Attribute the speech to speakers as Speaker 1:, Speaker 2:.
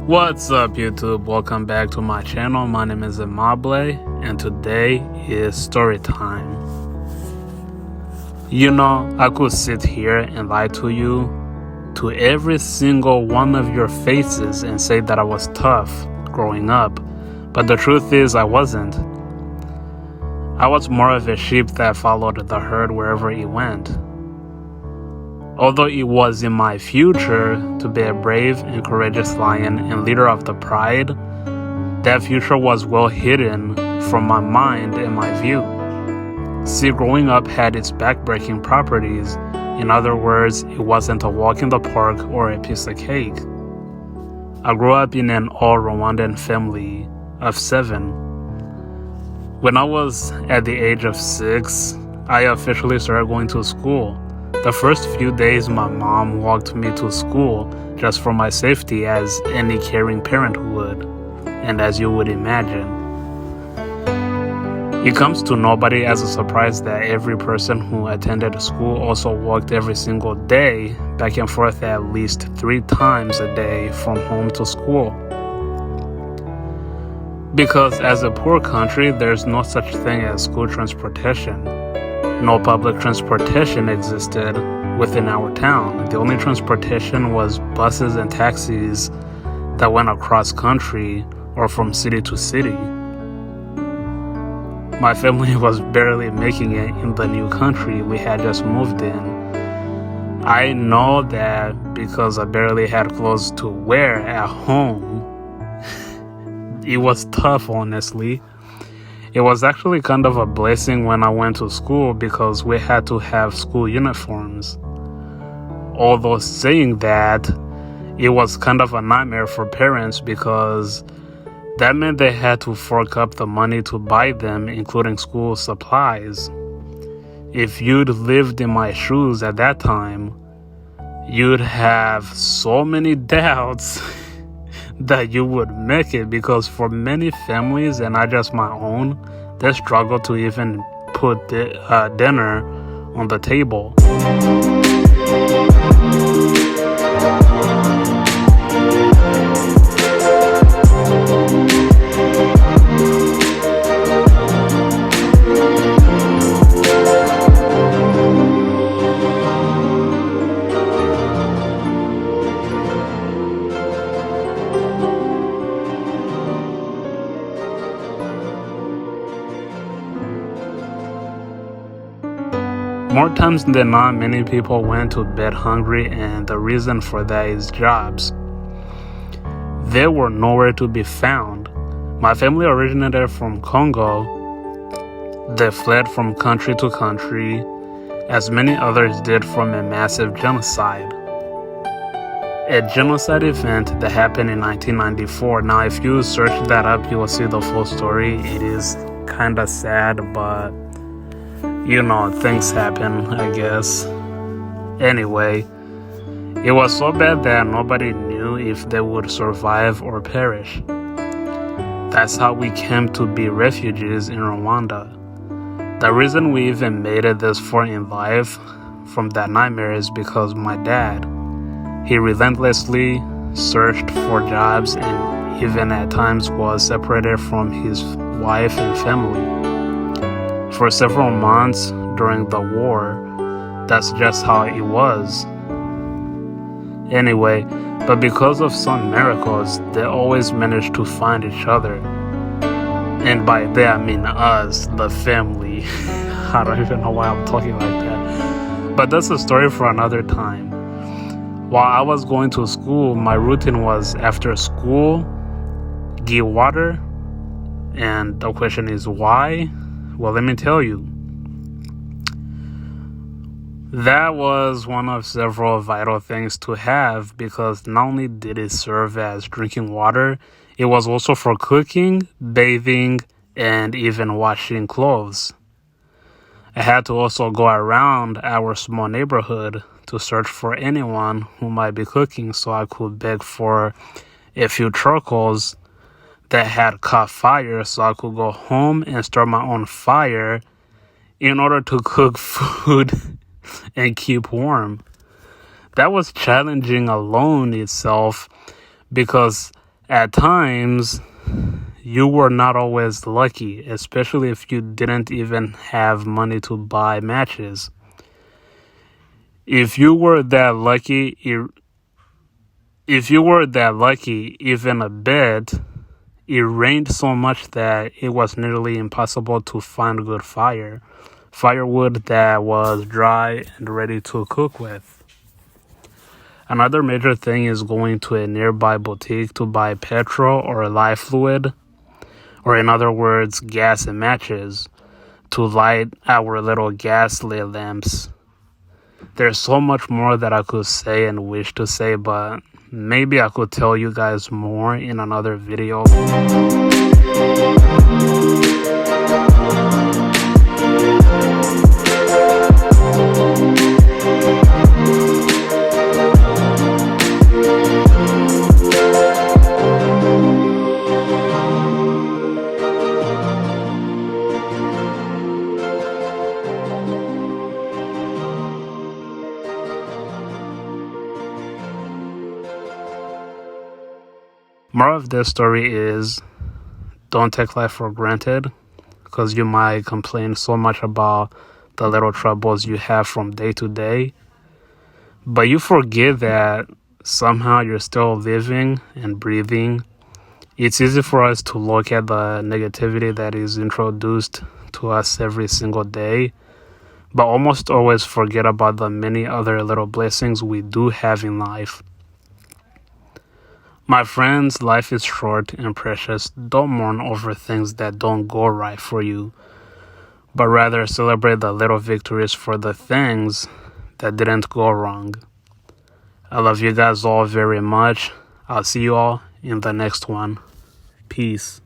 Speaker 1: What's up, YouTube? Welcome back to my channel. My name is Amable, and today is story time. You know, I could sit here and lie to you to every single one of your faces and say that I was tough growing up, but the truth is I wasn't. I was more of a sheep that followed the herd wherever it went. Although it was in my future to be a brave and courageous lion and leader of the pride, that future was well hidden from my mind and my view. See, growing up had its backbreaking properties. In other words, it wasn't a walk in the park or a piece of cake. I grew up in an all-Rwandan family of 7. When I was at the age of 6, I officially started going to school. The first few days, my mom walked me to school just for my safety, as any caring parent would, and as you would imagine. It comes to nobody as a surprise that every person who attended school also walked every single day, back and forth at least 3 times a day from home to school. Because as a poor country, there's no such thing as school transportation. No public transportation existed within our town. The only transportation was buses and taxis that went across country or from city to city. My family was barely making it in the new country we had just moved in. I know that because I barely had clothes to wear at home. It was tough, honestly. It was actually kind of a blessing when I went to school because we had to have school uniforms. Although saying that, it was kind of a nightmare for parents because that meant they had to fork up the money to buy them, including school supplies. If you'd lived in my shoes at that time, you'd have so many doubts that you would make it, because for many families, and not just my own, they struggle to even put dinner on the table. More times than not, many people went to bed hungry, and the reason for that is jobs. They were nowhere to be found. My family originated from Congo. They fled from country to country, as many others did from a massive genocide. A genocide event that happened in 1994. Now, if you search that up, you will see the full story. It is kind of sad, but you know, things happen, I guess. Anyway, it was so bad that nobody knew if they would survive or perish. That's how we came to be refugees in Rwanda. The reason we even made it this far in life from that nightmare is because my dad, he relentlessly searched for jobs and even at times was separated from his wife and family for several months during the war. That's just how it was. Anyway, but because of some miracles, they always managed to find each other. And by that I mean us, the family. I don't even know why I'm talking like that. But that's a story for another time. While I was going to school, my routine was after school, get water. And the question is why? Well, let me tell you. That was one of several vital things to have, because not only did it serve as drinking water, it was also for cooking, bathing, and even washing clothes. I had to also go around our small neighborhood to search for anyone who might be cooking so I could beg for a few charcoals that had caught fire so I could go home and start my own fire in order to cook food and keep warm. That was challenging alone itself, because At times, you were not always lucky, especially if you didn't even have money to buy matches. If you were that lucky, even a bit, it rained so much that it was nearly impossible to find good firewood that was dry and ready to cook with. Another major thing is going to a nearby boutique to buy petrol or light fluid, or in other words, gas and matches, to light our little gaslit lamps. There's so much more that I could say and wish to say, but maybe I could tell you guys more in another video. Moral of this story is, don't take life for granted, because you might complain so much about the little troubles you have from day to day, but you forget that somehow you're still living and breathing. It's easy for us to look at the negativity that is introduced to us every single day, but almost always forget about the many other little blessings we do have in life. My friends, life is short and precious. Don't mourn over things that don't go right for you, but rather celebrate the little victories for the things that didn't go wrong. I love you guys all very much. I'll see you all in the next one. Peace.